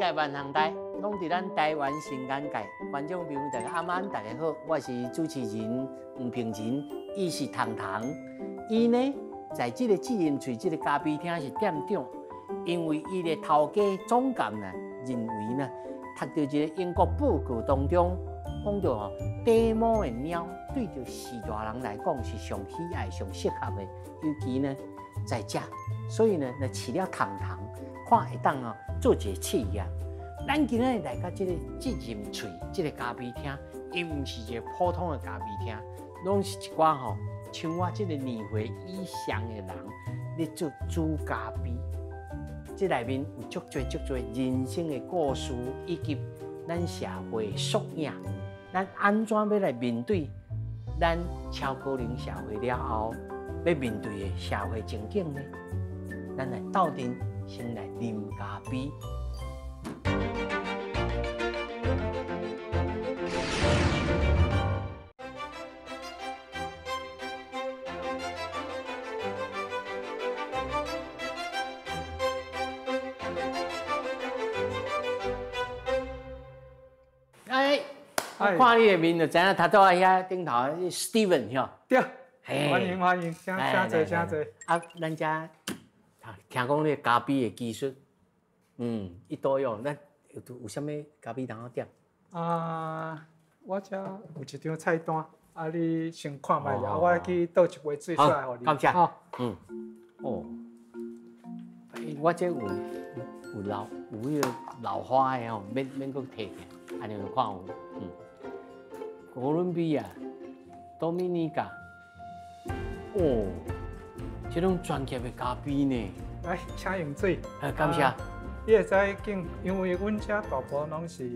界万行台，拢伫咱台湾新眼界。观众朋友大家晚安，大家好，我是主持人黄平仁，伊是糖糖。伊呢，在这个智仁厝这个咖啡厅是店长，因为伊的头家总监呢认为呢，读到这个英国报告当中讲到哦，地毛的猫对着士大人来讲是上喜爱、上适合的，尤其呢在遮，所以呢，饲了糖糖，看会当哦做一个试验。咱今日来到这个智仁厝这个咖啡厅，伊毋是一个普通的咖啡厅，拢是一寡吼像我这个年岁以上的人咧做煮咖啡。这内面有足多人生的故事，以及咱社会的缩影。咱安怎要来面对咱超高龄社会了后，要面对的社会情景呢？咱来斗阵先来啉咖啡。我看你的面就知影，头拄仔遐顶头 Steven 吼。对，欢迎，请坐。啊，咱遮听讲你咖啡的技术，一多用。咱有啥物咖啡通好点？我遮有一张菜单，啊，你先看卖了，我去倒一杯最水互你。感谢。我这有迄个老花的吼，免搁摕起，安尼就看有。哥伦比亚、多米尼加，这种专业的咖啡呢？来，请用水。感谢。你会知经，因为阮遮大部分拢是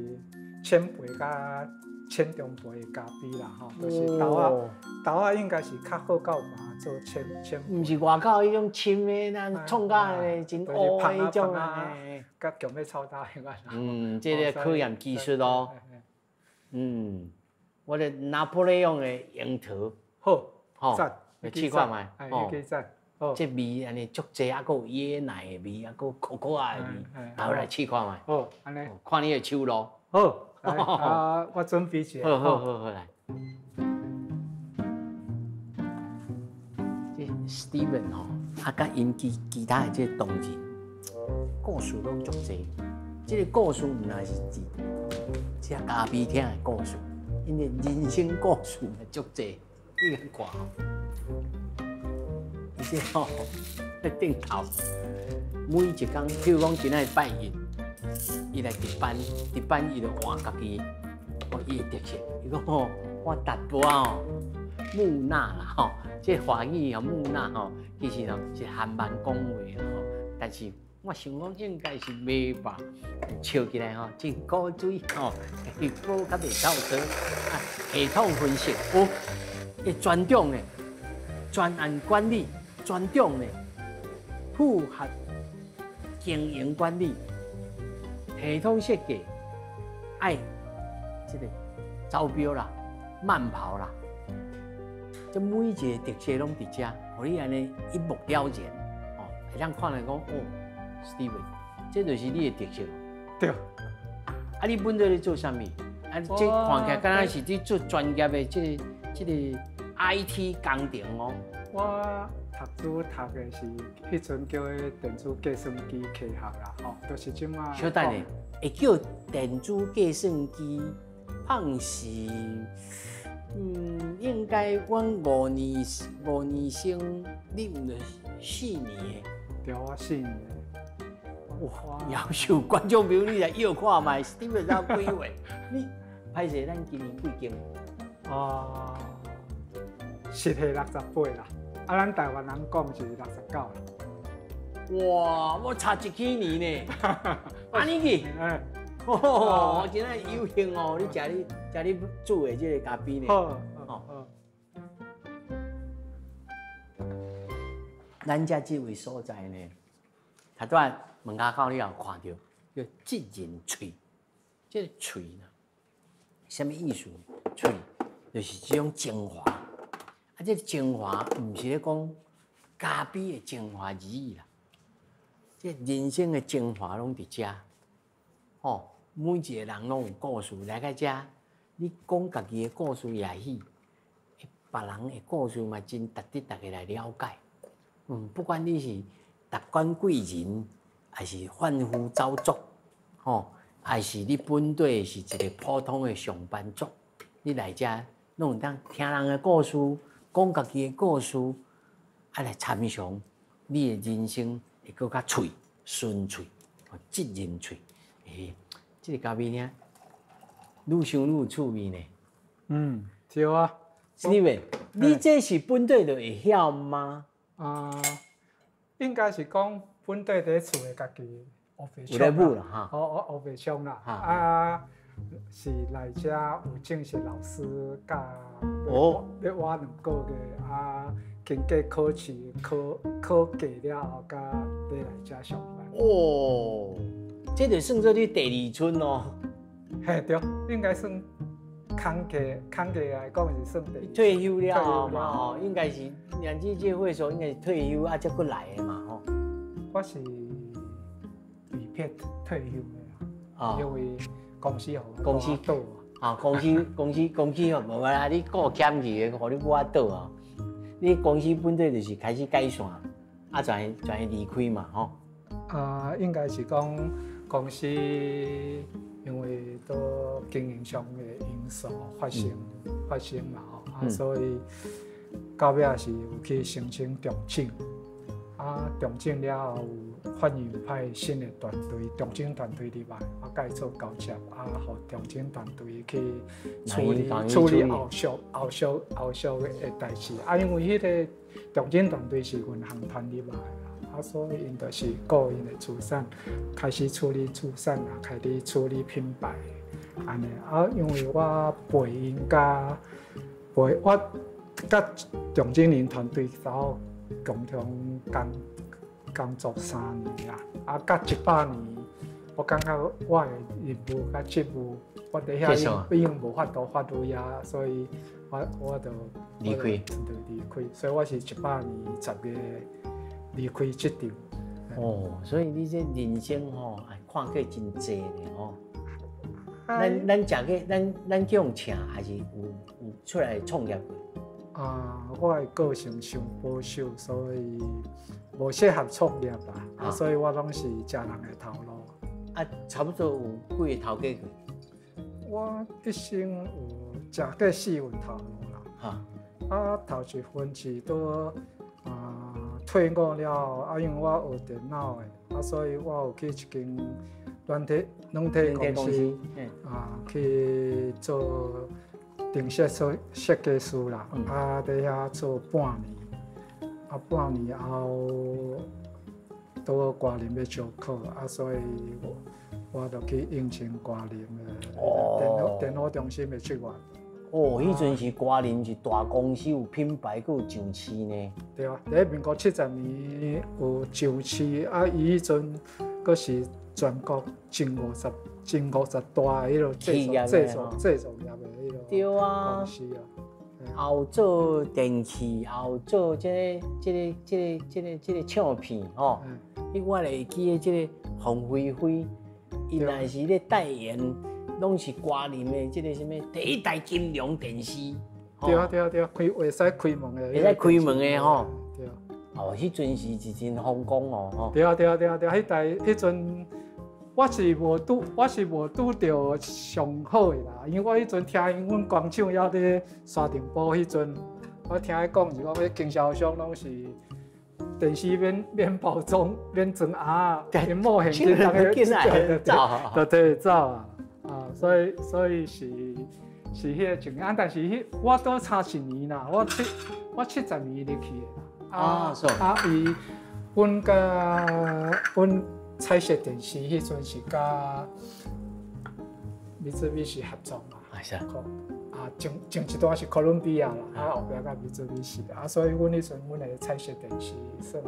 浅焙甲浅中焙的咖啡啦，吼，就是豆仔应该是较好到嘛，做浅。毋是外口迄种深的，咱创甲的真乌的迄种啊，甲强要臭豆迄款。这个科研技术咯。我的拿破仑用的樱桃，赞，你试看卖，你赞，这味安尼足济，还有椰奶的味，还有可可的味，然后来试看卖。好，安尼，看你的手咯。好，我准备一下。好来。这 Steven 吼，甲因其他的这同志，故事拢足济。这个故事唔那是指这咖啡厅的故事。因为人生故事嘛足济，你看吼，而且吼在顶头，每一天，譬如讲今仔拜一，伊来值班伊就换家己，伊的特色，伊讲吼，我达波吼木讷啦吼，这华语吼木讷吼，其实吼是含慢讲话吼，但是我想讲应该是袂吧。笑起来吼，真古锥吼，血波较袂倒车，系统分析的专长呢，专案管理专长呢，复合经营管理，系统设计，爱这个招标啦、慢跑啦，这每一个特色拢伫遮，互你安尼一目了然哦，会当看来讲Steven， 这就是你的特色。对。你本来咧做啥物？这看起来敢若是你做专业的这个 IT 工程哦。我读的是迄阵叫电子计算机科学啦，都是即马。小等下，会叫电子计算机，放是应该阮5年生，你毋是4年的？对，我4年的。哇！夭寿观众朋友，你来摇看卖，Steven才几岁？你歹势，咱今年几斤？实系68啦，咱台湾人讲是69啦。哇！我差1几年呢，安尼去？我今仔有幸哦，你食你煮的这个咖啡呢？好。咱遮这位所在呢，头拄门口口你也有看到，叫智仁喙。这个喙呢，什么意思？喙就是这种精华。这个精华唔是咧讲咖啡的精华而已啦，这人生的精华拢伫遮。吼，每一个人拢有故事来到遮，你讲家己的故事也喜，别人的故事嘛真值得大家来了解。不管你是达官贵人，还是贩夫走卒，吼，还是你本地是一个普通的上班族，你来遮拢有当听人的故事，讲家己的故事，来参详你的人生会更较脆顺脆，责任脆。这个咖啡呢，愈想愈有趣味呢。对啊。Steven， 你这是本地就会晓吗？应该是讲本地在厝的家己有在舞啦哈。学白唱啦。是来遮有正式老师教，要活2个月经过考试，考过了后，甲要来遮上班。这就算做你第2春咯。嘿，对，应该算空假来讲是算第2。退休了嘛吼，应该是两季这会所应该是退休才过来的嘛吼。我是被骗退休的因为公司公司倒公司无啦，你顾欠去的，互你无法倒啊。你公司本地就是开始改线，才会离开嘛吼。应该是讲公司因为都经营上的因素发生嘛所以到尾是有去申请重整，重整了后反映派新的团队，重整团队入来，甲伊做交接，互重整团队去处理后续的代志。因为迄个重整团队是银行团入来所以因就是个人的资产，开始处理资产开始处理品牌，安尼因为我陪因我甲重整人团队共同工作3年甲100年，我感觉我的任务甲职务，我伫遐已经无法度发挥所以我就离开，所以我是18年10月离开这场。所以你这人生看过真济呢咱这样请，还是有出来创业过？我的个性上保守，所以无适合创业所以我拢是食人的头路。差不多有几个头家过？我一生有食过4份头路啦。头1份是都退伍了因为我学电脑的所以我有去一间软体公司去做定设计师啦。在遐做半年，半年后到瓜林要招考所以我就去应征瓜林的电脑中心的职员。迄阵是瓜林是大公司，有品牌，佮有上市呢。对在民国70年有上市伊迄阵佫是全国前50大的迄落制作业的迄落公司后做电器，后做这个唱片我会记这个洪飞飞，伊若是咧代言。拢是瓜林的，这个什么第1台金龙电视。对，会使开门的。会使开门的吼。对。迄阵是一阵风光对，迄阵我是无拄到上好的啦，因为我迄阵听因阮光厂还咧沙尘暴迄阵，我听伊讲是讲迄经销商拢是电视免包装、免装盒，免冒现金，大家就提走所以是迄个情形，但是我都差1年啦，我70年入去的伊阮彩色电视迄阵是甲米兹比士合作嘛，前一段是哥伦比亚啦，后壁甲米兹比士所以阮迄阵阮的彩色电视算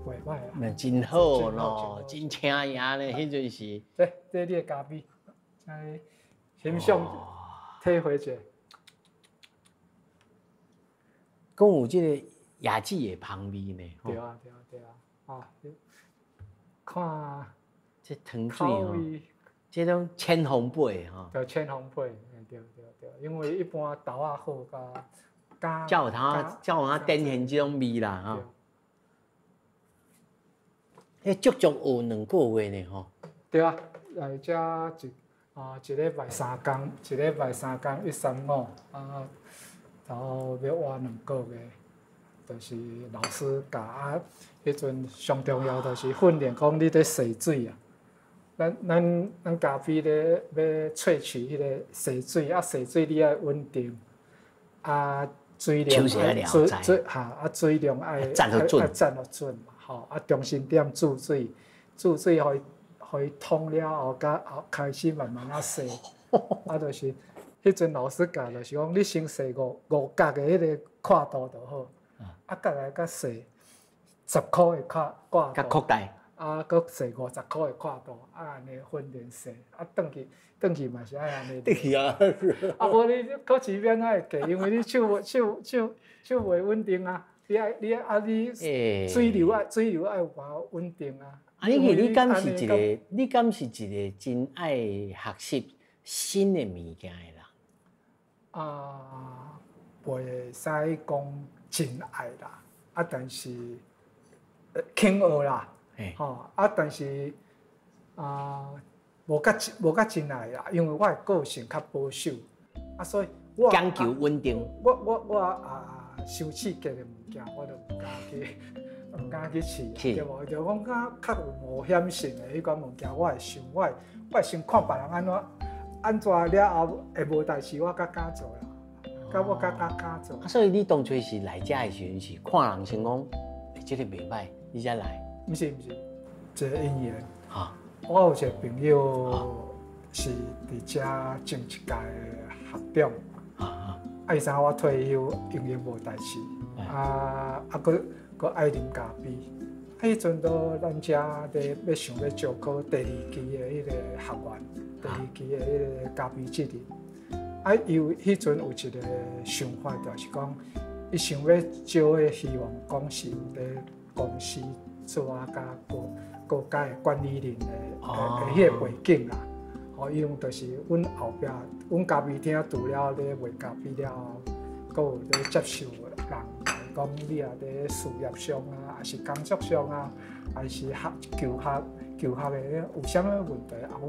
袂歹啦。那真好咯，真请赢咧，迄阵是。这你的咖啡。欣赏体会者，讲有这个雅致的香味呢。对看这糖水这种千方倍吼，就千方倍，对，因为一般豆仔好甲才有展现这种味啦吼。迄足足有2个月呢吼。对啊，来遮一礼拜3天，1礼拜3天1、3、5啊，然后要活2个月，就是老师教啊，迄阵上重要就是训练讲你咧洗水啊。咱咖啡咧要萃取迄个洗水，啊洗水你要稳定，啊水量水量爱站得准嘛，吼啊中心点注水，互伊通了后，开始慢慢啊洗，啊就是迄阵老师教就是讲你先洗五角的迄个跨度就好，啊再来甲洗10块的跨度，甲扩大。啊，搁洗50块的跨度，啊安尼训练洗，啊转去嘛是爱安尼。转去啊！啊无你搁一边爱记，因为你手袂稳定啊，你水流爱有把稳定啊。啊，你敢是一个真爱学习新的物件的人？啊，袂使讲真爱啦，啊但是肯学啦。吼啊！但是无甲真爱啦，因为我的个性较保守，啊，所以我讲求稳定。我受刺激的物件，我就唔敢去试，对无？就讲较有冒险性的迄款物件，我会想，我会先看别人安怎了后会无代志，我敢做啦，我敢做。所以你当初是来遮的时阵是看人先讲，这个袂歹，你才来。毋是，一个因缘。哈，我有一个朋友是伫遮种一届的学长。伊知我退休，永远无代志。佫爱啉咖啡。迄阵都咱遮咧要想要招考第2期的迄个学员，第2期的迄个咖啡职人。伊迄阵有一个想法，就是讲，伊想要招的希望讲是有咧公司。做啊，甲国家的管理人的迄个背景啦，因为就是阮后壁，阮咖啡厅除了咧卖咖啡了后，佫有咧接受人来讲，你也咧事业上啊，还是工作上啊，还是求学的有啥物问题啊？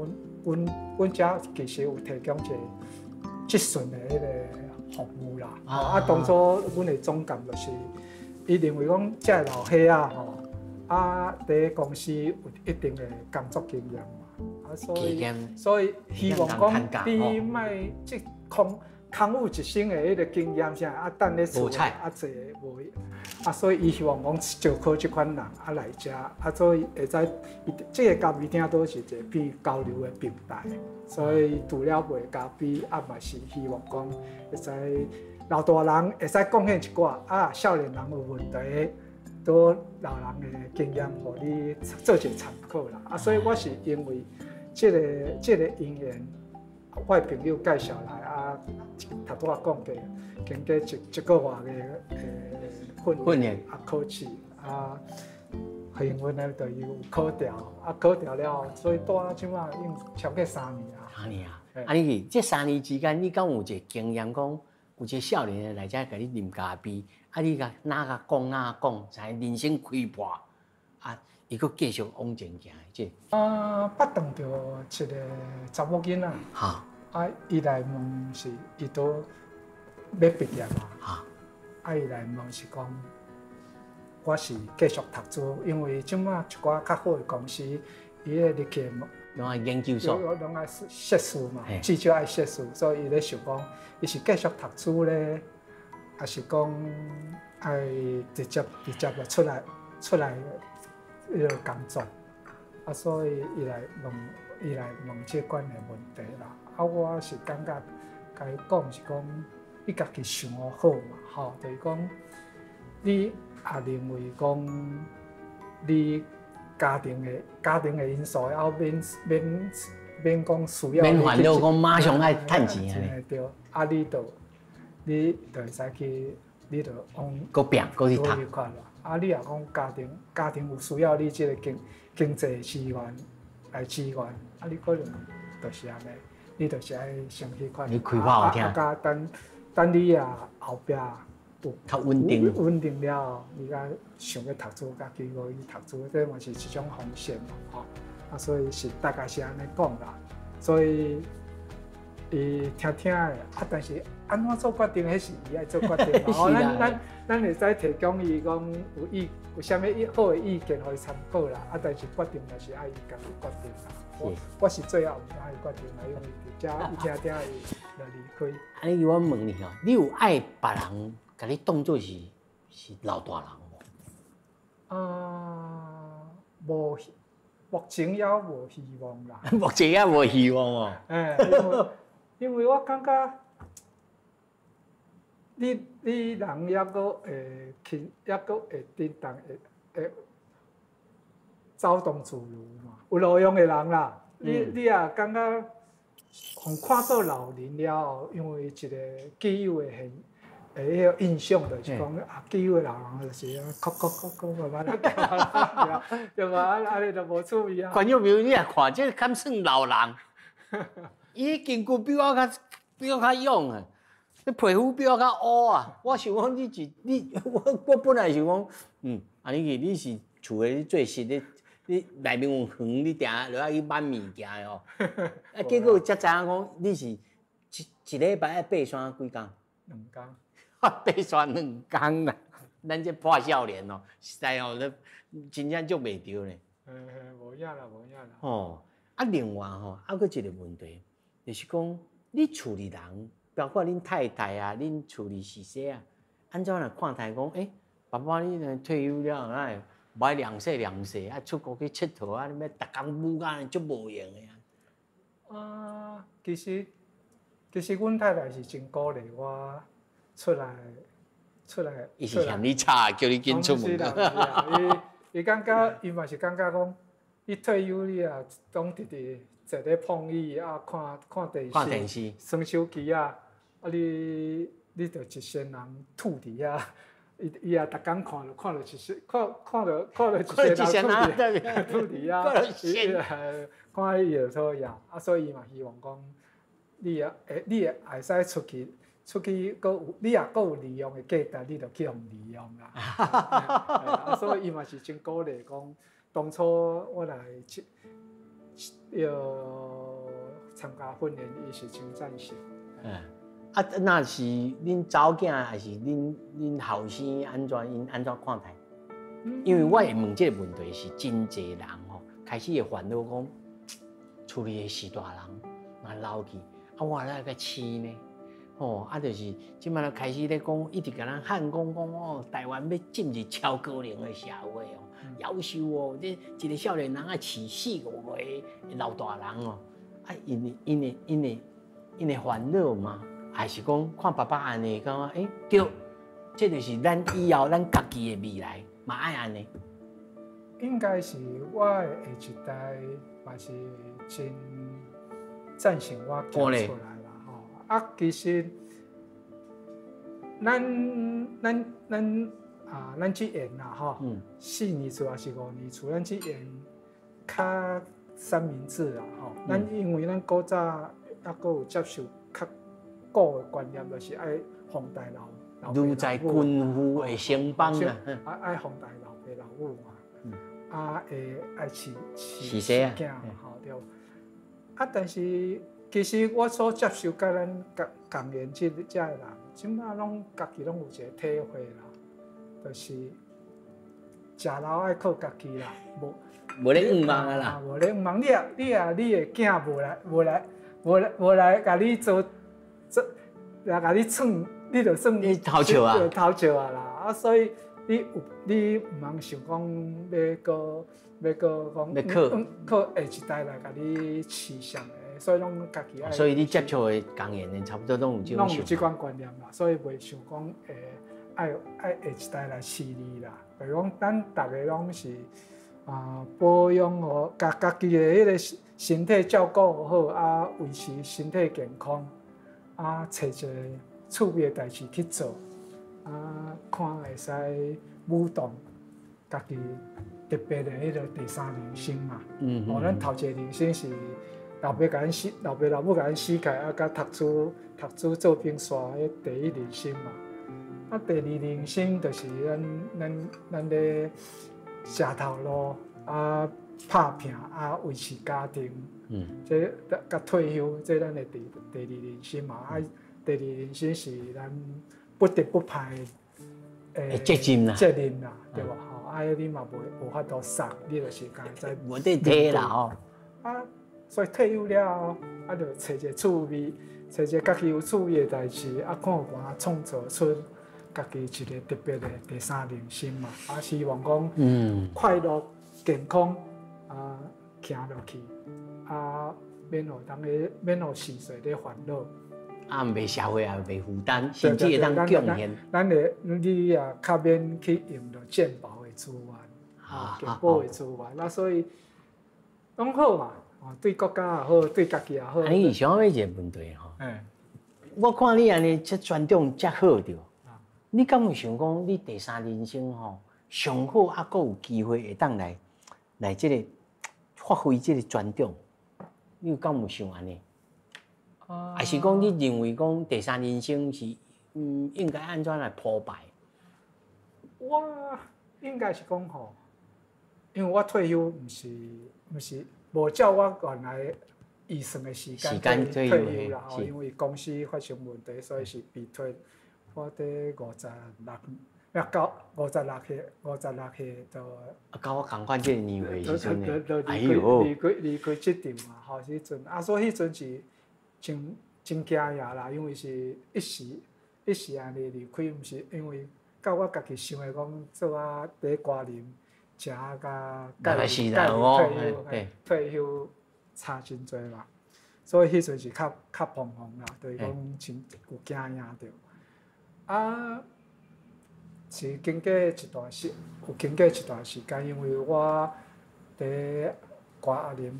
阮遮其实有提供一个质询的迄个服务啦。当初阮的总监就是，伊认为讲遮老伙仔吼。伫公司有一定的工作经验嘛，所以希望讲你莫即空有一身的迄个经验啥，等咧厝坐无，所以伊希望讲招考即款人来遮，所以会使即个咖啡厅都是一个比交流的平台，所以除了卖咖啡，嘛是希望讲会使老大人会使贡献一寡，少年人有问题。都老人的经验，互你做一个参考啦。所以我是因为这个因缘，我的朋友介绍来头拄仔讲的，经过一个月的训练考试幸运的就有考调，考调了，所以到即马已经超过3年啊。3年啊！你这3年之间，你敢有一个经验讲？有一个少年的来遮甲你啉咖啡，你哪讲，才人生开阔，伊佫继续往前行，即。捌当着一个查某囡仔，伊来问是伊都要毕业嘛，伊来问是讲，我是继续读书，因为即马一寡较好的公司，伊个入去拢爱研究所，拢爱硕士嘛，至少爱硕士，所以伊咧想讲，伊是继续读书咧，还是讲爱直接就出来迄个工作，所以伊来问这款的问题啦。我是感觉，甲伊讲是讲，你家己想好嘛，就是讲，你也认为讲，你。家庭的因素，后免讲需要。免烦恼讲马上爱趁钱啊！对，你就会使去，你就往搁拼，搁去读。你也讲家庭有需要你这个经济资源来支援，你可能就是安尼，你就是爱先去看。你开话好听。甲等你后壁有较稳定。稳定了，你甲想要读书，甲机构去读书，这嘛是一种风险嘛，吼。所以是大概是安尼讲啦。所以听的，但是安怎做决定，迄是伊爱做决定嘛。咱会使提供伊讲有啥物好的意见互伊参考啦。但是决定就是爱伊家己决定啦。我是最后毋爱决定啦，因为伊听伊就离开。安尼我问你吼，你有爱别人甲你当作是老大人无？无，目前也无希望啦。目前也无希望哦。因为我感觉，你人也阁会也阁会振动，会走动自如嘛。有路用的人啦，你也感觉，互看到老人了后，因为一个既有的迄个印象就是讲既有的老人就是哭慢慢啊，对吧？安尼就无趣味啊。观众朋友，你也看，这敢算老人？伊筋骨比我较勇啊，你皮肤比我较乌啊。我想讲我本来想讲，安尼你是厝诶做事你内面有园，你定落来去买物件哦。结果才知影讲你是一礼拜爱爬山几工？2工。爬山2工啦，咱这破少年哦，实在哦，真正足袂着咧。无影啦。哦，另外吼，还佫一个问题。就是讲，你处理人，包括恁太太啊，恁处理是谁啊，安怎来看待讲？爸爸你退休了，哎，无爱凉洗，啊，出国去佚佗啊，你要逐工舞啊，足无用的啊。其实，阮太太是真鼓励我出来。伊是嫌你差，叫你紧出门。伊感觉，伊嘛是感觉讲，你退休你啊，总直坐咧碰椅啊，看电视，耍手机啊，你着一身人吐伫遐，伊也逐工看着一身，看着一身人吐伫遐，看伊就讨厌，所以伊嘛希望讲，你也会使出去，你也阁有利用的价值，你着去互利用啦。所以伊嘛是真鼓励讲，当初我来要参加训练，伊是真赞成。那是恁查某囝还是恁后生安怎因安怎看待？因为我会问这个问题是真侪人吼，开始会烦恼讲，厝里的是大人，嘛老去，我来个饲呢？就是即摆就开始咧讲，一直甲咱喊讲哦，台湾要进入超高龄的社会哦，夭寿哦，这一个少年人爱饲4、5个老大人哦，因会烦恼吗？还是讲看爸爸安尼，感觉对，这就是咱以后咱家己的未来，嘛爱安尼。应该是我的下一代，嘛是真赞成我行出来啦。其实咱这演啦，4年厝还是5年厝，咱这演较三明治啦咱因为咱古早还阁有接受较古的观念，就是爱皇帝老如在君夫的城邦啊，爱皇帝老爸老母嘛，爱饲囝对。但是其实我所接受甲咱共年这的人，即摆拢家己拢有一个体会啦，就是食老爱靠家己啦，无咧硬忙啊啦，无咧硬忙。你的囝无来甲你做，来甲你创，你就算你偷笑啊，偷笑啊啦。所以你唔通想讲要讲靠下一代来甲你饲上的。所以拢家己爱，所以你接触的工人呢，差不多拢有这款观念啦，所以袂想讲爱下一代来饲你啦。比如讲，咱大家拢是保养好家己的迄个身体照顾好，维持身体健康，找一个趣味的代志去做，看会使舞动家己特别的迄个第三人生嘛。咱头一个人生是老爸甲咱老爸老母甲咱死开，啊，甲读书做兵线，迄第一人生嘛。啊，第二人生就是咱咧吃头路啊，拍拼啊，维持家庭。这甲退休，这咱的第二人生嘛。啊，第二人生是咱不得不派责任啦，对吧？吼，啊，你嘛无法度送，你就是讲在无得退啦吼。啊，所以退休了，啊，就找一个趣味，找一个家己有趣味的代志，啊，看有办创造出家己一个特别的第三人生嘛。啊，希望讲，快乐、健康啊，行落去，啊，免互世俗咧烦恼。啊，袂社会也袂负担，甚至会当贡献。你也较免去用到健保的资源，健保的资源，那所以拢好嘛，对国家也好，对家己也好。你想要一个问题吼，我看你安尼遮尊重遮好着，你敢有想讲你第三人生吼上好还佫有机会会当来这个发挥这个尊重？你有敢有想安尼？还是讲你认为讲第三人生是应该安怎来铺排？我应该是讲吼，因为我退休毋是无照我原来预算的时间退休啦，因为公司发生问题，所以是被退。我伫56岁就。甲我同款这个年岁时阵呢，哎呦，离开职场嘛，吼，时阵所以迄阵是。真惊讶啦，因为是一时安尼离开，毋是因为甲我家己想的讲做啊第一瓜林，食甲退休差真多嘛，所以迄阵是较彷徨啦，就是讲真有惊讶着。啊，是经过一段时间，因为我伫瓜林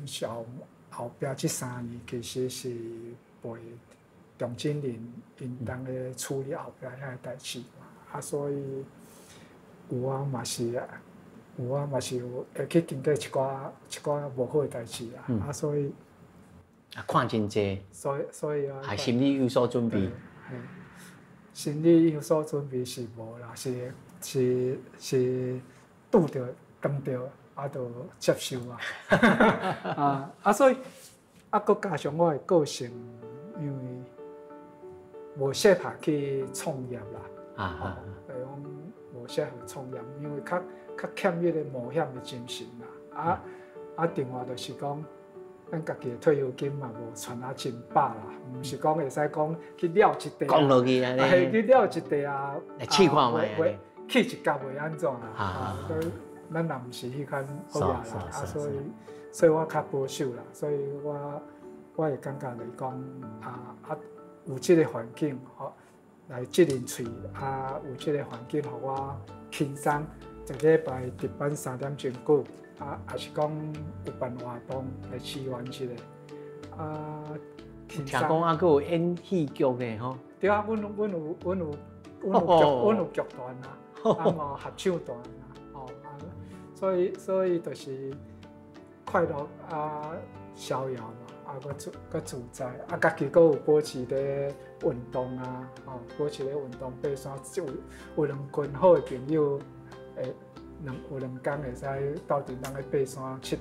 后壁这3年其实是被中经人因当咧处理后壁遐个代志嘛，所以有啊嘛是有会去经过一寡无好个代志啦，所以看真济，所以还心里有所准备，心里有所准备是无啦，是拄着刚着。就接受所以佮加上我的个性，因为无适合去创业啦，讲无适合创业，因为较欠迄个冒险的精神啦，另外就是讲，咱家己的退休金嘛无存啊真饱啦，毋是讲会使讲去了一地，讲落去安尼，去了一地啊，试看卖，去一甲袂安怎啦，咱也毋是迄款好嘢啦，所以我较保守啦，所以我会感觉来讲有即个环境，来即人喙有即个环境，互我轻松，一礼拜值班3点钟久，也是讲有办活动来支援即个听讲佫有演戏剧的吼？对啊，阮有剧团啦，嘛合唱团。所以就是快乐逍遥嘛，佮自在，家己佮有保持咧运动保持咧运动，爬山有2群好的朋友，有2天会使斗阵人咧爬山佚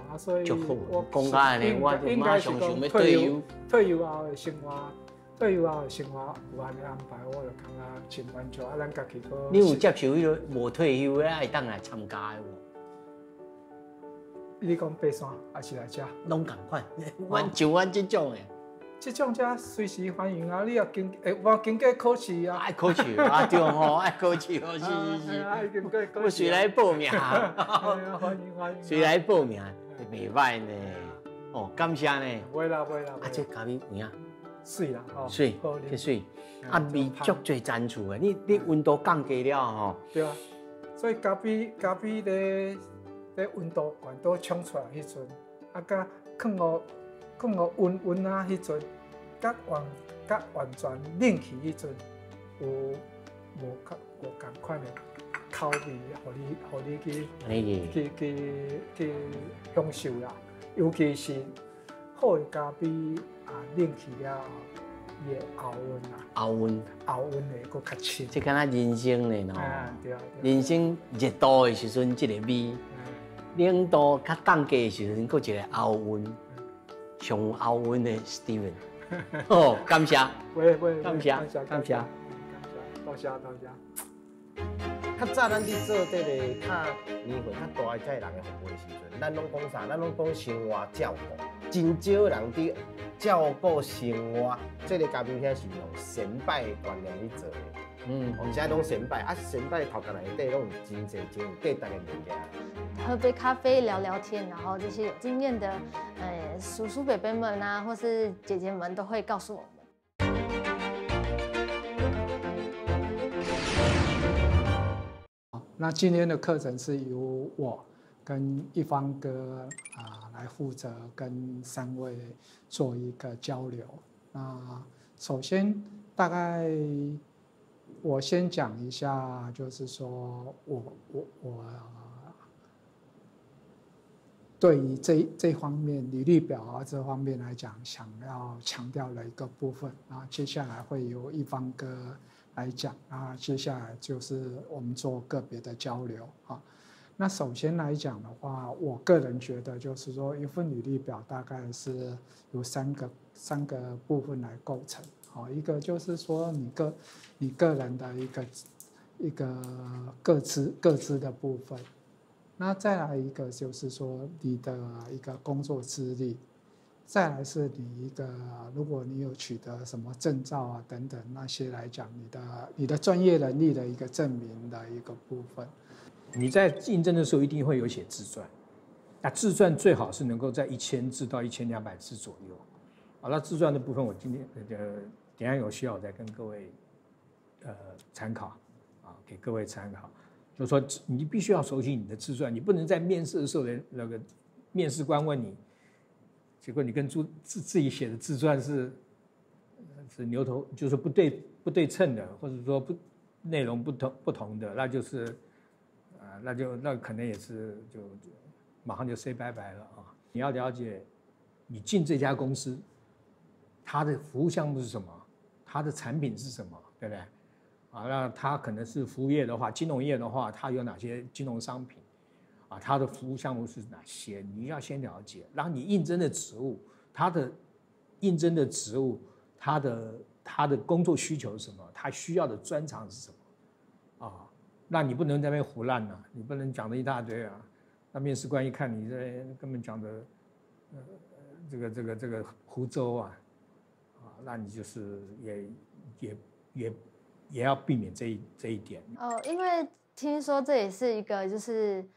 佗，所以我讲安尼，我应该是讲退休后的生活有安尼安排，我就感觉真满足。咱家己个。你有接受迄个无退休的爱当来参加的无？你讲爬山还是来遮？拢共款，像阮这种的。这种遮随时欢迎啊！你也我经过考试啊。爱考试对吼，爱考试是。爱经过考试。我谁来报名？欢迎。谁来报名？袂歹呢。感谢呢。袂啦。这咖啡有影。水啦，水，这水，味足侪赞处的。你温度降低了吼。对啊，所以咖啡咧温度悬倒冲出来迄阵，甲放互温迄阵，甲完全冷去迄阵，有无共款的口味，互你去享受啦。尤其是好的咖啡冷去了后，伊的后温后温会搁较清。这敢若人生嘞喏，对。人生热度的时阵，这个味；冷度较降低的时阵，搁一个后温，上后温的 Steven。哦，感谢，感谢，多谢。较早咱伫做这个较年岁较大的人的服务的时阵，咱拢讲啥？咱拢讲生活照顾，真少人伫照顾生活。这个咖啡厅是用先摆的观念去做的。而且拢先摆先摆头壳内底拢有真侪真有价值的物件。喝杯咖啡聊聊天，然后这些有经验的叔叔伯伯们啊，或是姐姐们都会告诉我们。那今天的课程是由我跟一方哥来负责跟3位做一个交流。那首先大概我先讲一下，就是说我对于这方面履历表这方面来讲，想要强调的一个部分。然后接下来会由一方哥来讲，接下来就是我们做个别的交流啊。那首先来讲的话，我个人觉得就是说，一份履历表大概是由三个部分来构成。好，一个就是说你个人的一个各自的部分，那再来一个就是说你的一个工作资历。再来是你一个，如果你有取得什么证照等等那些来讲，你的专业能力的一个证明的一个部分。你在应征的时候一定会有写自传，那自传最好是能够在1000字到1200字左右。好，那自传的部分我今天等一下有需要我再跟各位参考给各位参考。就是说你必须要熟悉你的自传，你不能在面试的时候那个面试官问你。结果你跟自己写的自传是牛头，就是不对称的，或者说内容不同的，那就是那可能也是就马上就 say 拜拜了啊！你要了解，你进这家公司，它的服务项目是什么，它的产品是什么，对不对？那它可能是服务业的话，金融业的话，它有哪些金融商品？它的服务项目是哪些？你要先了解，然后你应征的职务，它的他的工作需求是什么？他需要的专长是什么？那你不能在那边胡乱啊，你不能讲的一大堆啊。那面试官一看你这根本讲的这个胡诌那你就是也要避免这一点。因为听说这也是一个就是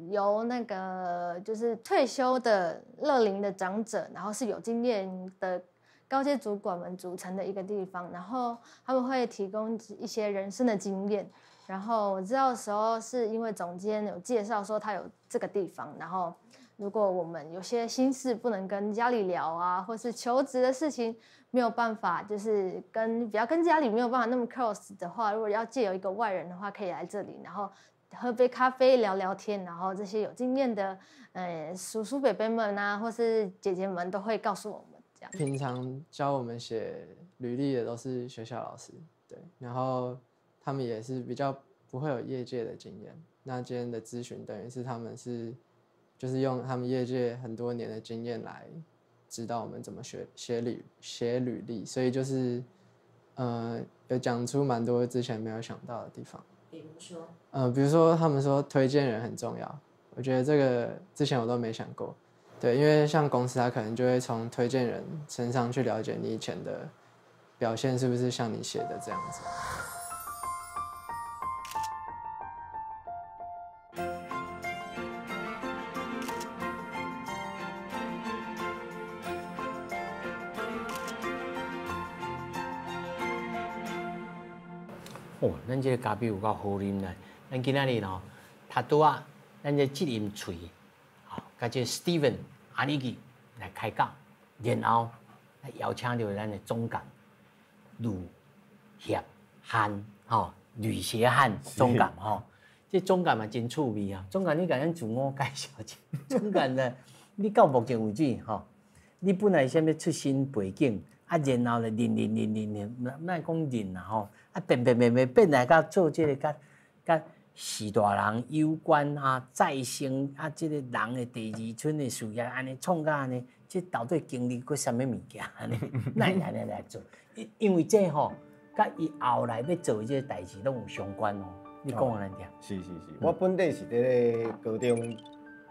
由那个就是退休的乐龄的长者，然后是有经验的高阶主管们组成的一个地方，然后他们会提供一些人生的经验。然后我知道的时候是因为总监有介绍说他有这个地方，然后如果我们有些心事不能跟家里聊啊，或是求职的事情没有办法，就是跟家里没有办法那么 close 的话，如果要借由一个外人的话，可以来这里，然后喝杯咖啡聊聊天，然后这些有经验的叔叔伯伯们啊，或是姐姐们都会告诉我们这样。平常教我们写履历的都是学校老师，对，然后他们也是比较不会有业界的经验。那今天的咨询等于是他们就是用他们业界很多年的经验来指导我们怎么写履历，所以就是有讲出蛮多之前没有想到的地方。比如说他们说推荐人很重要，我觉得这个之前我都没想过。对，因为像公司他可能就会从推荐人身上去了解你以前的表现是不是像你写的这样子。咱这个咖啡有够好啉的。咱今仔日吼，他拄啊，咱这7音喙，甲这 Steven 阿尼基来开讲，然后来邀请到咱的总监吕协翰，吕协翰总监这总监嘛真趣味啊！总监你甲咱自我介绍一下，总监呢，你到目前为止你本来什么出身背景，啊，然后咧练，莫讲练啦吼，啊变来甲做这个甲士大人有关啊，再生啊，这个人的第二春的事业，安尼创甲安尼，这到底经历过什么物件安尼？那来做，因为这吼，甲伊后来要做这个代志拢有相关哦。你讲我难听。是，我本地是伫高中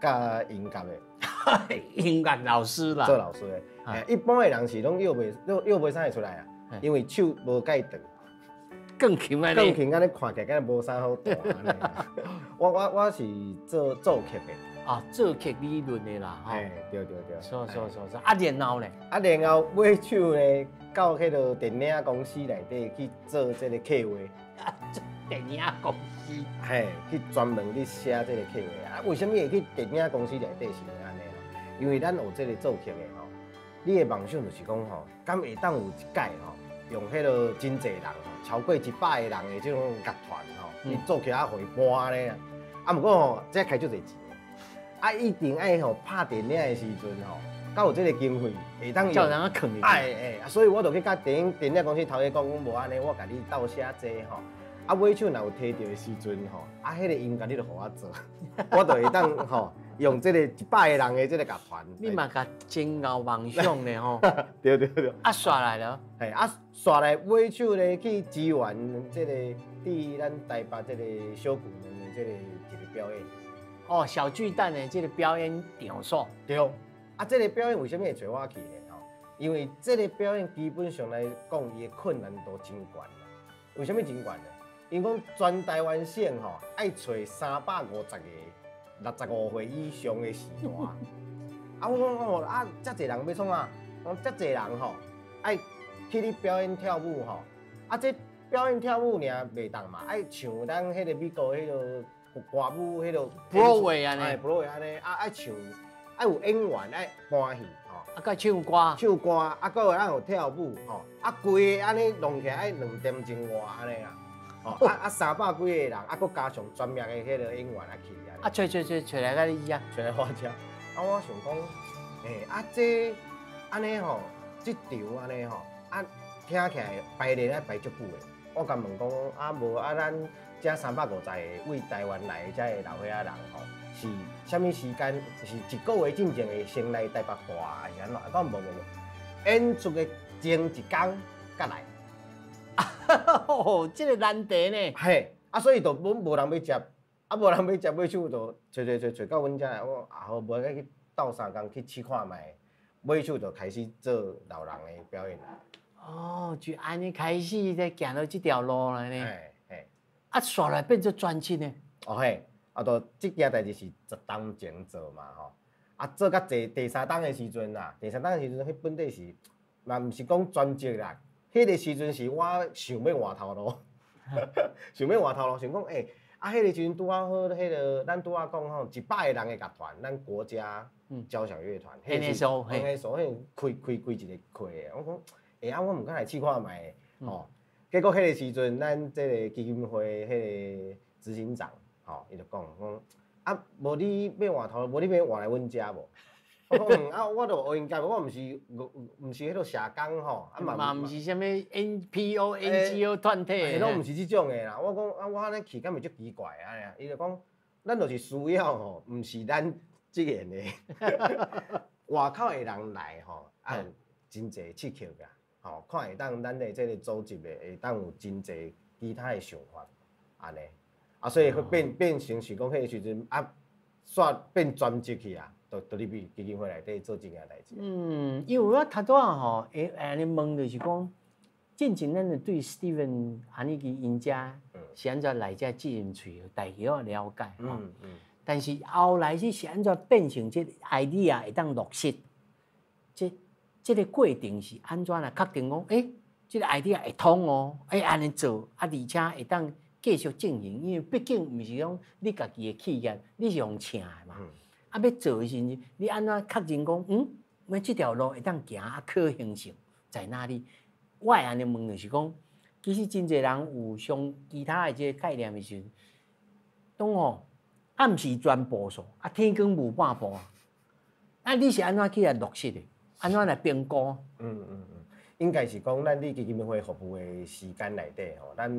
教音乐的，音乐老师啦，做老师的。一般的人是拢又袂使出来啊，因为手无介长。更轻安尼，安尼看起来敢若无啥好大安尼。我是做曲的。啊，做曲理论的啦，吼。对。说。啊，然后咧？啊，然后尾手咧，到迄个电影公司内底去做这个企划。做电影公司。去专门去写这个企划。啊，为什么会去电影公司内底是安尼？因为咱有这个做曲的吼，你的梦想就是讲吼，敢会当有一届吼。用迄个真侪人吼，超过100个人的这种乐团吼，你做起啊会搬咧。啊，不过吼，这开足侪钱的。啊，一定爱吼拍电影的时阵吼，到有这个经费，会当叫人囥入去。所以我就去甲电影公司头家讲，讲无安尼，我甲你斗写这吼。啊，尾手若有摕到的时阵吼，啊，迄个音乐你就互我做，我就会当吼用这个100个人的这个乐团。你嘛甲真有梦想呢吼。对。啊，刷来了。刷来尾手咧去支援这个伫咱台北这个小巨人的这个一个表演。哦，小巨蛋的这个表演场所。对。啊，这个表演为什么会找我去呢？吼，因为这个表演基本上来讲，伊的困难度真悬啦。为什么真悬呢？因讲全台湾省吼，爱找350个65岁以上的时段。啊，我讲吼，啊，遮侪人要创啊，遮侪人吼，爱去你表演跳舞吼。啊，这表演跳舞尔袂当嘛，爱唱咱迄个美国迄个歌舞迄个 Broadway 安尼，Broadway 安尼，啊爱唱，爱有演员爱搬戏吼，啊，甲唱歌，啊，搁有咱有跳舞吼，啊，规个安尼弄起来爱2点钟外安尼啦。啊，300几个人，啊，搁加上专业的迄个演员来去啊。啊，找来甲你遮，找来我遮。啊，我想讲，啊，这安尼吼，这场安尼吼，啊，听起来排练爱排足久的。我甲问讲，啊，无啊，咱遮350个为台湾来的遮个老岁仔人吼，是啥物时间？是1个月进前会先来台北住，还是安怎？讲无，演出的前1天才来。哦，这个难题呢。啊，所以就无人要接，啊，无人要接，尾手就找到阮遮来，我好无去斗3工去试看卖，尾手就开始做老人的表演。哦，就安尼开始在行到这条路了呢。啊，刷来变做专辑呢。啊，就这件代志是10当前做嘛吼，啊，做到第3当的时阵啦，第3当的时阵，迄本地是，嘛毋是讲专辑啦。迄个时阵是我想要换头路，想讲啊，迄个时阵拄好迄个咱拄好讲吼，100个人的乐团，咱国家交响乐团，NSO，迄开一个课的，我讲啊，我毋敢来试看卖吼。结果迄个时阵，咱这个基金会迄个执行长吼，伊就讲啊，无你要换头，无你要换来阮遮无？我讲啊，我就学音乐，我毋是迄个社工吼，啊嘛毋是啥物 NPO、NGO 团体，拢毋是即种的啦。我讲啊，我安尼去敢袂足奇怪安尼啊？伊就讲，咱就是需要吼，毋是咱即个的，外口的人来吼，啊有真侪刺激个，吼，看会当咱的即个组织的，会当有真侪其他的想法，安尼啊，所以变成是讲迄个时阵啊，煞变专辑去啊。就入去基金会内底做这件代志。因为我头拄仔吼，安尼问就是讲，进前咱就对 Steven 安尼去因遮是安怎来遮接人喙，大家要了解吼。但是后来是安怎变成这 idea 会当落实，这个过程是安怎来确定讲，这个 idea 会通哦，安尼做，而且会当继续进行，因为毕竟毋是讲你家己的企业，你是用请的嘛。啊，要做的时阵，你安怎确认讲，我这条路会当行，啊，可行性在哪里？我会安尼问就是讲，其实真侪人有上其他的这个概念的时阵，当吼暗时全步数，啊天光无半步啊，啊你是安怎去来落实的？安怎来评估？应该是讲咱伫基金会服务的时间内底吼，咱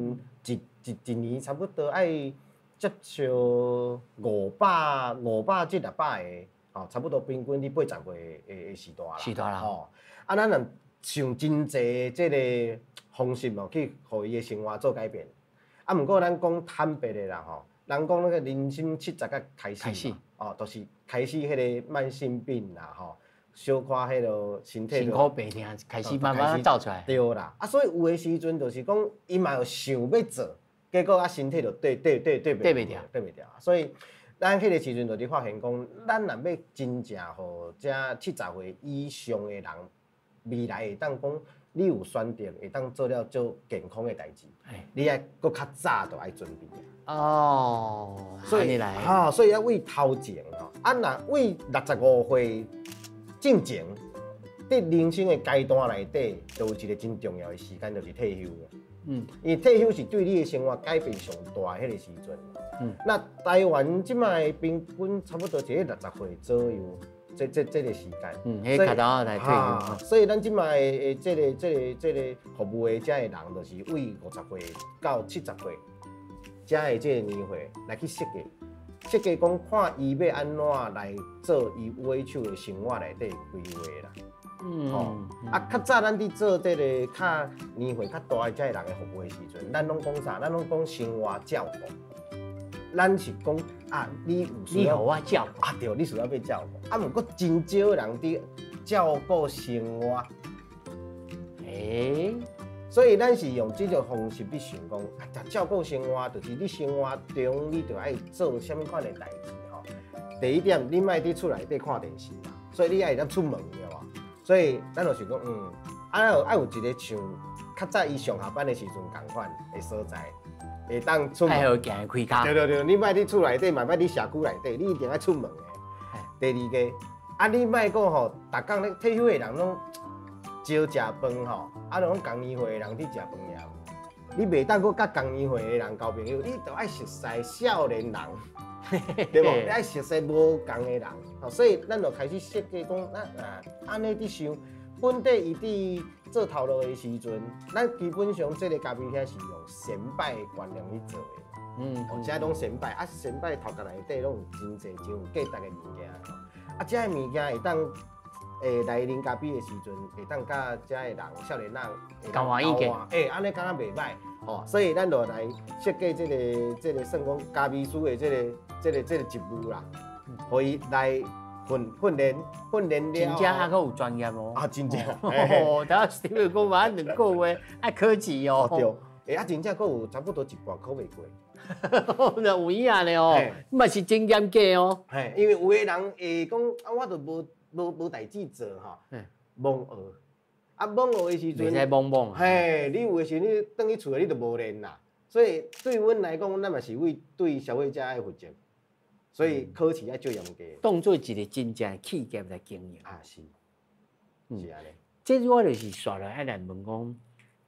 一年差不多爱接受500至600个，吼，差不多平均伫80岁的时代啦。时代啦吼，啊，咱若想真济即个方式哦，去互伊的生活做改变。啊，毋过咱讲坦白的啦吼，人讲那个人生70才开始嘛，哦，就是开始迄个慢性病啦吼。小可迄落身体辛苦病痛开始慢慢走出来。对啦，啊，所以有的时阵就是讲，伊嘛有想要做，结果啊身体就对袂调。所以咱迄个时阵就伫发现讲，咱若要真正互这70岁以上的人，未来会当讲，你有选择会当做了足健康的代志，你爱搁较早就爱准备。哦，所以来，所以要为头前吼，啊，若为65岁。正前，伫人生的阶段内底，就有一个真重要的时间，就是退休了。因为退休是对你的生活改变上大的迄个时阵。那台湾即摆平均差不多是60岁左右，这个时间。迄卡头来退休。所以咱即摆的这个服务的遮的人，就是为50岁到70岁，遮的这个年岁来去设计。设计讲看伊要安怎来做伊有尾手的生活内底规划啦。啊，较早咱伫做这个较年岁较大的这个人的服务的时阵，咱拢讲啥？咱拢讲生活照顾。咱是讲啊，你互我照顾啊，对，你需要被照顾。啊，毋过真少人伫照顾生活。所以咱是用这种方式去想讲，啊，照顾生活，就是你生活中你就爱做什么款的代志吼。第一点，你莫伫厝内底看电视嘛，所以你爱当出门对吧？所以咱就想讲，爱有一个像较早伊上下班的时阵共款的所在，会当出门。爱好行开卡。对，你莫伫厝内底，嘛莫伫社区内底，你一定爱出门的。第二个，啊，你莫讲吼，逐工咧退休的人拢。少食饭吼，啊，拢共年岁的人去食饭了。你袂当搁甲共年岁的人交朋友，你着爱熟悉少年人，对无？你爱熟悉无共的人，所以咱就开始设计讲，安尼伫想，本地伊伫做头路的时阵，咱基本上这个咖啡厅是用先摆的观念去做的。这拢先摆，啊，先摆头壳内底拢有真济真有价值的物件，啊，这个物件会当。来啉咖啡的时阵，会当甲遮的人、少年人交换意见，安尼敢若袂歹，吼，所以咱就来设计这个算讲咖啡师的这个职务啦，可以来训练了。真正还佫有专业哦。啊，真正。哦，等下Steve讲完2个月，爱科技哦。对，啊，真正佫有差不多1半考袂过。有影咧哦，嘛是真严格哦。因为有的人会讲，啊，我就无代志做吼，懵学，啊懵学的时阵，袂使懵懵。你有的时你转去厝诶，你就无练啦。所以对阮来讲，咱嘛是为对消费者爱负责，所以考试爱做严格。当做一个真正的企业来经营。啊是，是安尼。这我就是刷来爱来问讲，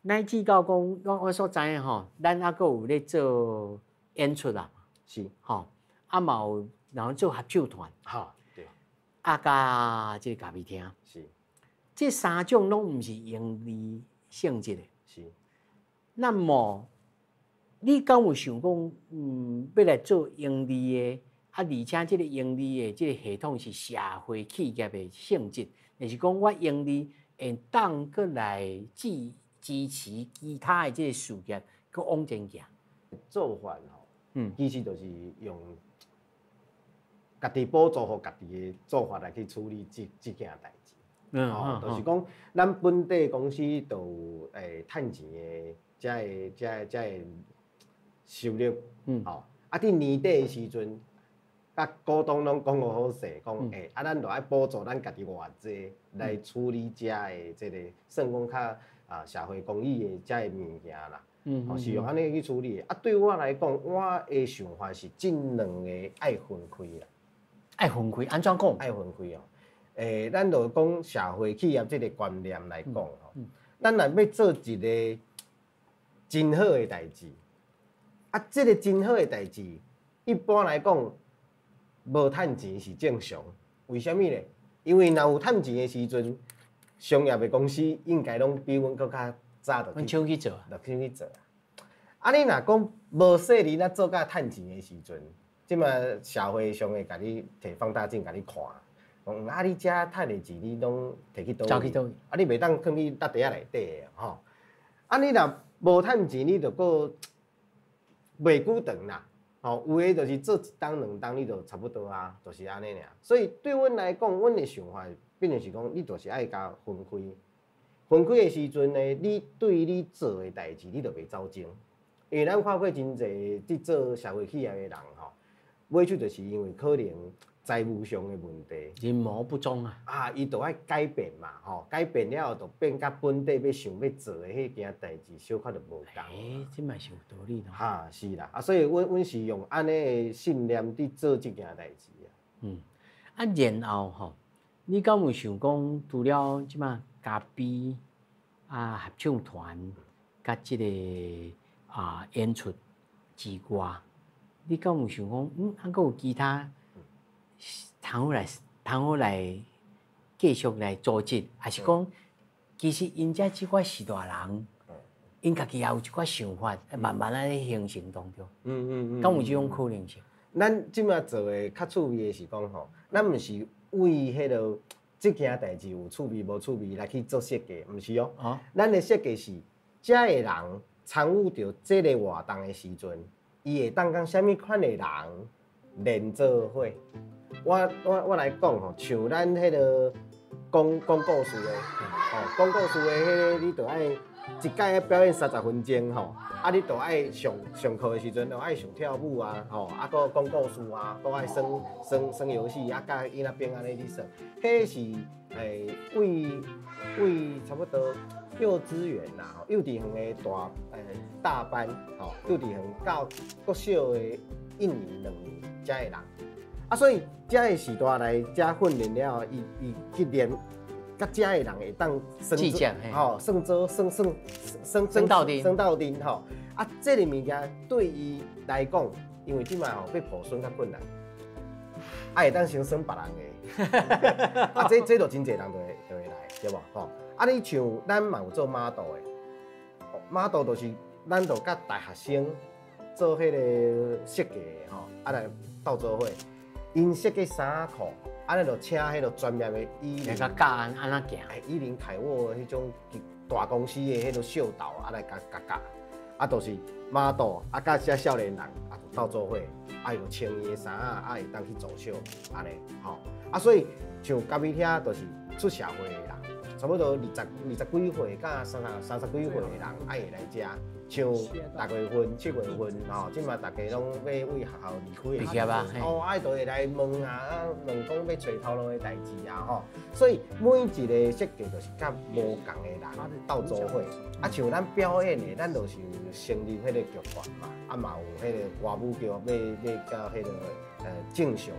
乃至到讲我所知影吼，咱还佫有咧做演出啦，是吼，啊嘛有然后做合唱团，哈。啊，加这个咖啡厅，是，这3种拢毋是盈利性质的。是。那么，你敢有想讲，要来做盈利的？啊，而且这个盈利的这个系统是社会企业的性质，就是讲我盈利会当过来支持其他的这个事业，去往前行。做法吼，其实就是用。家己补助互家己的做法来去处理这件代志，就是讲，咱本地公司都有趁钱的，这个收入，啊，伫年底的时阵，甲股东拢讲好好势，讲咱就爱补助咱家己偌济来处理这的这个算讲较社会公益的这个物件啦。是用安尼去处理的。啊，对我来讲，我的想法是这2个爱分开啦。爱分开，安怎讲？爱分开哦。咱就讲社会企业这个观念来讲吼，咱若要做一个真好的代志，啊，这个真好的代志，一般来讲无趁钱是正常。为什么呢？因为若有趁钱的时阵，商业的公司应该拢比阮更较早阮抢去做，就去做啊。啊，你若讲无细年啊做甲趁钱的时阵，即马社会上会甲你摕放大镜甲你看，讲啊你遮趁的钱你拢摕去倒位？走去倒位？啊，你袂当放去搭地仔内底的吼。啊，你若无趁钱，你着个袂久长啦。吼，有诶就是做一档两档，你就差不多啊，就是安尼尔。所以对阮来讲，阮的想法变成是讲，你就是爱甲分开。分开的时阵呢，你对你做的代志，你就袂走精。因为咱看过真侪伫做社会企业的人吼，尾手就是因为可能财务上的问题，人谋不忠啊。啊，伊就爱改变嘛，吼，改变了后就变甲本地要想要做的迄件代志，小可就无共。这嘛是有道理咯。哈，是啦，啊，所以阮是用安尼的信念伫做即件代志啊。啊，然后吼，你敢有想讲，除了即马嘉宾啊合唱团，甲即个演出之外，你敢有想讲，还佫有其他通好来继续来组织，还是讲，其实因遮即寡时大人，因家己也有一寡想法，慢慢啊咧形成当中。敢有即种可能性？咱即马做的较趣味的是讲吼，咱毋是为迄落即件代志有趣味无趣味来去做设计，毋是哦。咱的设计是，遮的人参与到即个活动的时阵，伊会当讲啥物款的人连做伙。我来讲吼，像咱迄落讲故事的，讲故事的迄个，你着爱一届要表演30分钟吼。啊，你都爱上课的时阵，都爱上跳舞啊，吼，啊，搁讲故事啊，都爱耍游戏啊，甲伊那边安尼去耍。迄是为差不多幼稚园啦，吼，幼稚园的大班，吼，幼稚园到国小的1年2年遮的人，啊，所以遮的时代来遮训练了后，伊去练。甲遮的人会当升到顶吼，啊，这个物件对伊来讲，因为即卖吼要抱孙较困难，啊会当先算别人的，啊这就真侪人就会来，对无吼？啊你像咱嘛有做model的，model就是咱就甲大学生做迄个设计的吼，啊来斗做伙，因设计衫裤。安尼就请迄个专业的来甲教安怎行，伊林凯沃迄种大公司的迄个秀导啊来教，啊都是model啊甲遮少年人啊斗做伙，啊就穿伊的衫啊，会当去走秀安尼吼，啊所以像嘉义遐就是出社会的人，差不多20几岁甲30几岁的人爱会来遮。像6月份、7月份，吼，即马大家拢要为学校离开啊，爱都会来问啊，问讲要找头路的代志啊，吼。所以每一个设计就是甲无共的人斗做伙，啊，像咱表演的，咱就是成立迄个剧团嘛，啊嘛有迄个歌舞剧要到迄个正常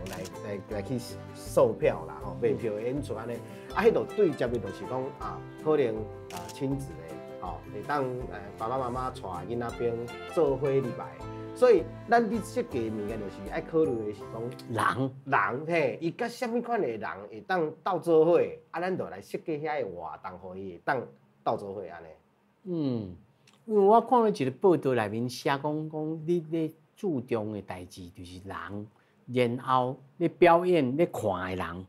来去售票啦，吼，卖票演出安尼，啊，迄度对接的就是讲啊，可能亲子的。哦，会当爸爸妈妈带囡仔边做伙入来，所以咱伫设计物件就是爱考虑的是讲人嘿，伊甲什么款的人会当斗做伙，啊，咱就来设计遐个活动，互伊会当斗做伙安尼。因为我看到一个报道内面写讲你咧注重的代志就是人，然后咧表演咧看的人，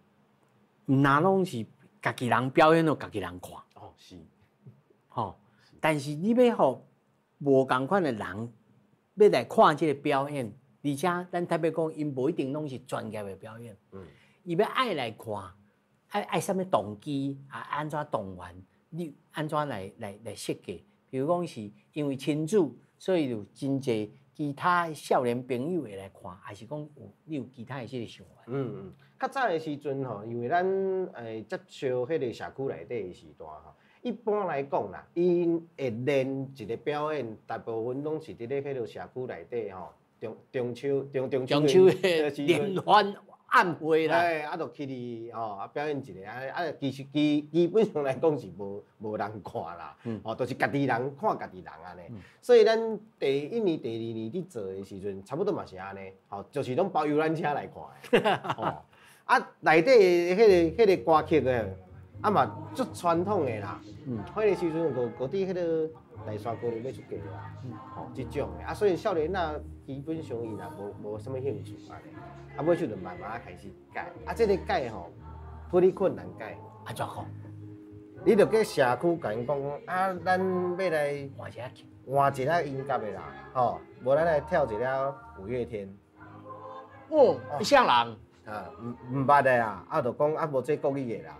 毋那拢是家己人表演，就家己人看。哦，是。吼，但是你要互无共款的人要来看这个表演，而且咱特别讲，因无一定拢是专业的表演，伊要爱来看，爱什么动机，安怎动员，你安怎来设计？比如讲是因为亲子，所以有真侪其他少年朋友会来看，还是讲你有其他的这个想法？较早的时阵吼，因为咱接受迄个社区内底的时代吼。一般来讲啦，因会练一个表演，大部分拢是伫咧迄个社区内底吼，中秋的联欢晚会啦，啊，就去哩吼，啊表演一个啊，其实基本上来讲是无人看啦，哦，都是家己人看家己人安尼，所以咱第1年、第2年伫做的时阵，差不多嘛是安尼，吼，就是拢包游览车来看的，哦，啊内底迄个歌曲的。啊嘛足传统的啦。迄个时阵五伫迄个大山高头要出嫁啦，吼，即种的啊，所以少年仔基本上伊若无啥物兴趣安尼，啊，尾就就慢慢开始改，啊，这个改吼，不哩困难改，啊，怎讲？你着去社区甲因讲，啊，咱要来换一下去，换一个音乐的啦，吼，无咱来跳一了五月天，哦，像人，啊，唔捌的啊，啊，就讲啊，无这国语的啦，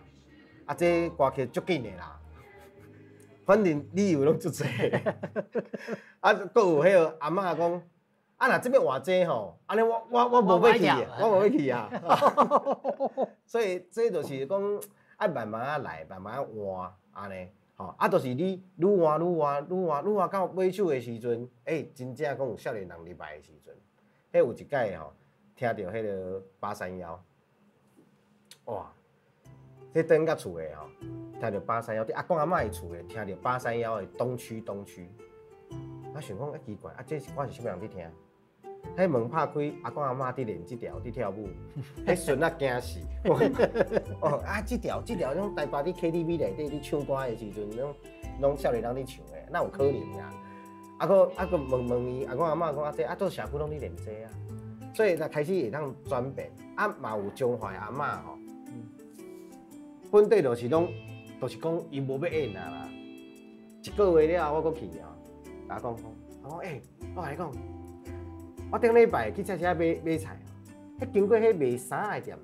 啊，这歌曲足紧的啦。反正理由拢足济，啊，搁有迄个阿嬷讲，啊，若即要换这吼，安尼我无要去，我无要去啊。所以这就是讲，啊，慢慢啊来，慢慢啊换，安尼，吼，啊，就是你愈换到尾首的时阵，真正讲有少年人入来的时阵，迄有一摆吼，听到迄个831，哇！这等到厝的吼，听到831，伫阿公阿嬷的厝的，听到831的东区，我想讲奇怪，啊，这是我是啥物人伫听？迄门拍开，阿公阿嬷伫练即条，伫跳舞，迄孙仔惊死。哦，啊，即条种台北伫 KTV 内底伫唱歌的时阵，拢少年人伫唱的，哪有可能呀？啊个问伊阿公阿嬷讲啊，这啊做社区拢伫练这啊，所以才开始会当转变。啊，嘛有中华阿嬷吼。本地就是讲伊无要演啦，一个月了我搁去啊，甲我讲，我讲我甲你讲，我顶礼拜去菜市买菜，迄经过迄卖衫的店，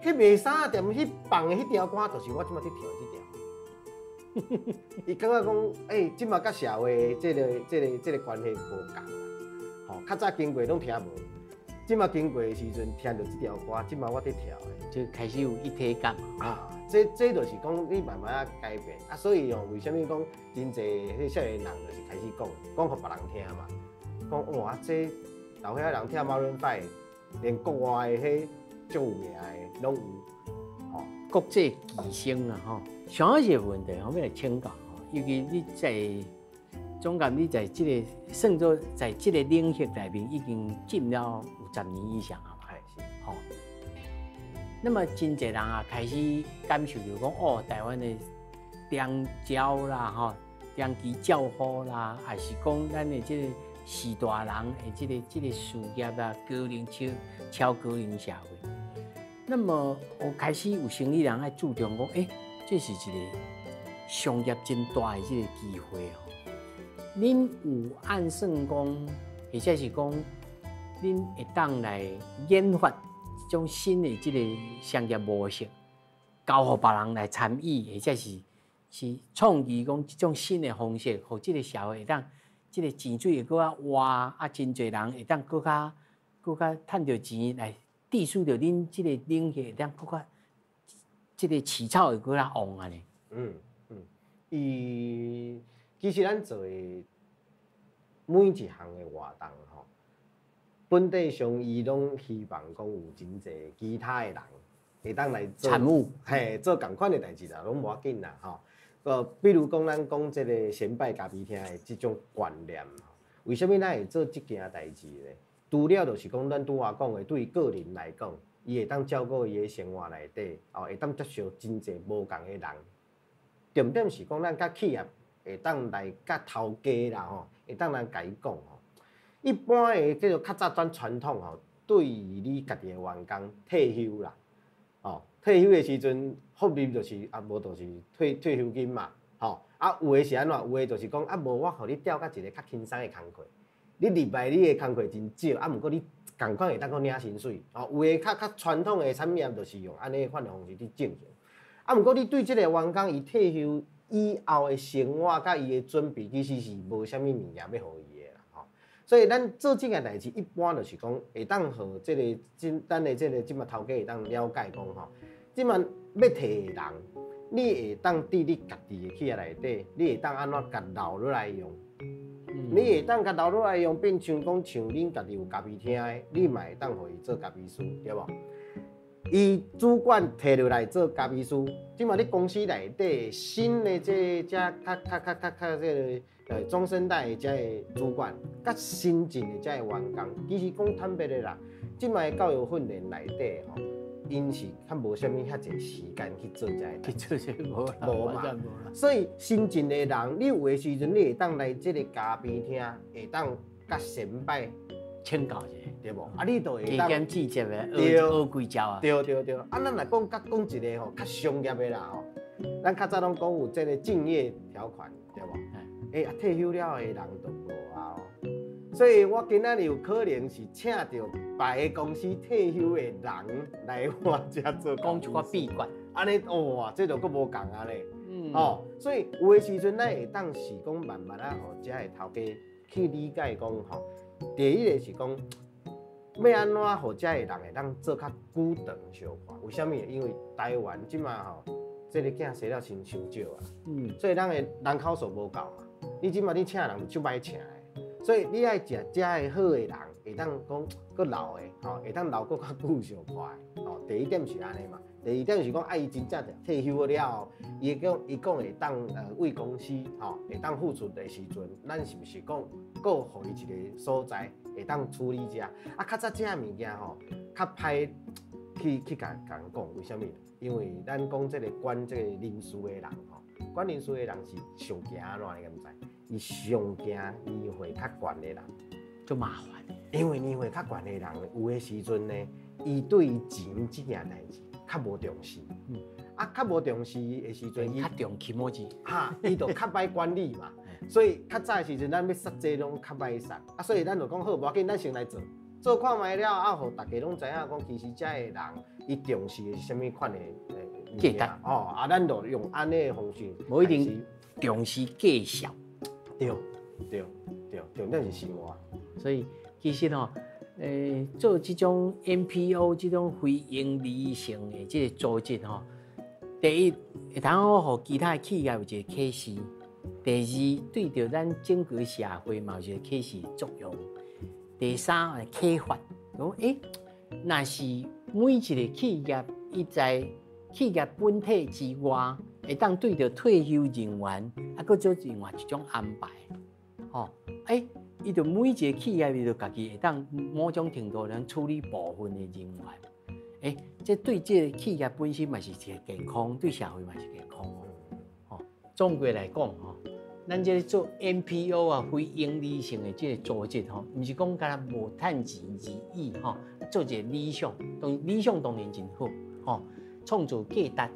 迄卖衫的店迄放的迄条歌，就是我即马伫跳的即条。伊感觉讲，即马甲社会这个关系无共啦，吼，较早经过拢听无，即马经过的时阵听到即条歌，即马我伫跳的。就开始有一体感啊，这就是讲你慢慢改变啊，所以为什么讲真侪迄少年人就是开始讲互别人听嘛，讲哇，这老岁仔人听 Maroon 5，连国外的迄足有名的拢有，吼，国际巨星啊，吼，上一个问题我要来请教吼，尤其你在总感你在这个算作在这个领域内面已经浸了有10年以上啊嘛，是，吼。那么真侪人啊，开始感受到讲哦，台湾的中教啦，吼，中期教科啦，还是讲咱的这个士大人的这个事业啊，高龄超高龄社会。那么我开始有生意人爱注重讲，这是一个商业真大的这个机会哦。恁有按算讲，或者是讲，恁会当来研发一种新的这个商业模式，交互别人来参与，或者是创意讲这种新的方式，互这个社会会当这个钱水会搁较活，啊，真侪人会当搁较趁到钱来致使着恁这个领域会当搁较这个起草会搁较旺安尼。其实咱做的每一项的活动吼，本地上伊拢希望讲有真侪其他的人会当来做参与，做同款的代志啦，拢无要紧啦吼。比如讲咱讲这个先拜咖啡厅的这种观念，为什么咱会做这件代志呢？除了就是讲咱拄仔讲的，对个人来讲，伊会当照顾伊的生活内底，会当接受真侪无共的人。重点是讲咱甲企业会当来甲头家啦吼，会当来甲伊讲吼。一般的叫做较早传统吼，对于你家己的员工退休啦，退休的时阵福利就是无就是退休金嘛，有的是安怎？有的就是讲无我互你调到一个较轻松的工课，你入来你的工课真少，毋过你共款会当去领薪水。有的较传统的产业就是用安尼款的方式去进行。毋过你对即个员工伊退休以后的生活甲伊的准备，其实是无啥物物件要互伊的啦，所以咱做即件代志，一般就是讲会当互即个咱的即马头家会当了解讲即马要摕人，你会当伫你家己的企业内底，你会当安怎甲留落来用？你会当甲留落来用，变像恁家己有咖啡厅的，你嘛会当互伊做咖啡师，对无？伊主管摕落来做咖啡师，即马你公司内底新的这较这个中生代的这个主管，甲新进的这个员工，其实讲坦白的啦，即马教育训练内底吼，因是较无啥物遐济时间去做这个去做这无啦，无嘛完全无啦。所以新进的人，你有的时阵，你会当来这个嘉宾厅，会当甲先摆，请教一下，对无？啊，你就会加当减细节的对学几招啊。对对对。啊，咱来讲一个吼，较商业的啦吼，咱较早拢讲有这个竞业条款，对无？啊，退休了的人就无啊。所以我今仔日有可能是请到别个公司退休的人来我遮做讲一寡秘诀，安尼哇，这就佫无共啊咧。嗯，所以有的时阵咱会当是讲慢慢啊，吼，遮个头家去理解讲吼，第一个是讲要安怎，互遮个人会当做较久长相看。为什么？因为台湾即马吼，这个囝生了真伤少啊，所以咱的人口数无够嘛。你即马你请人就歹请的。所以你爱食遮个好的人，会当讲佫老的，吼，会当留佫较久上快，吼。第一点是安尼嘛，第二点是讲，伊真正退休了，伊讲会当为公司，吼，会当付出的时阵，咱是毋是讲，佫互伊一个所在，会当处理遮？啊，较早遮物件吼，较歹去甲人讲，为什么？因为咱讲这个管这个人事的人，吼，管人事的人是上惊安怎，你敢知？伊上惊年岁较悬的人，就麻烦。因为年岁较悬的人，有的时阵呢，伊对钱这件代志较无重视，较无重视的时阵，伊较重起毛子，伊就较歹管理嘛。所以较早的时阵，咱要杀这拢较歹杀，所以咱就讲好，无要紧，咱先来做看卖了，互大家拢知影讲，其实遮个人伊重视的是啥物款的价值咱就用安尼的方式，无一定重视绩效。对，重点是生活。所以其实吼，做这种 NPO 这种非营利性的这个组织吼，第一会当好，互其他企业有一个启示；第二，对着咱整个社会嘛有一个启示作用；第三，启发，讲若是每一个企业，伊在企业本体之外，会当对着退休人员，搁做另外一种安排，伊就每一个企业，伊就家己会当某种程度能处理部分的人员，这对这个企业本身嘛是一个健康，对社会嘛是健康总归来讲咱这做 NPO 啊，非营利性的这个组织毋是讲干无趁钱而已做一个理想，理想当然真好创造价值，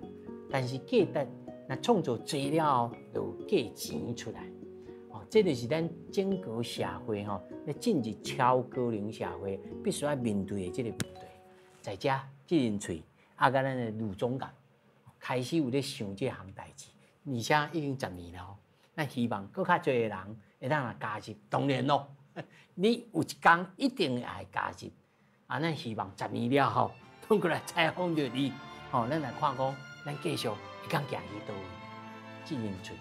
但是价值若创造多了后，就价钱出来。这就是咱整个社会要进入超高龄社会必须要面对的这个问题。在这阵喙甲咱的卢总监开始有咧想这项代志，而且已经10年了。咱希望更较多的人会当来加入，当然咯，你有一天一定会来加入。咱希望10年了后，通过来采访着你，咱来看讲，咱继续会当行去倒位，这阵喙。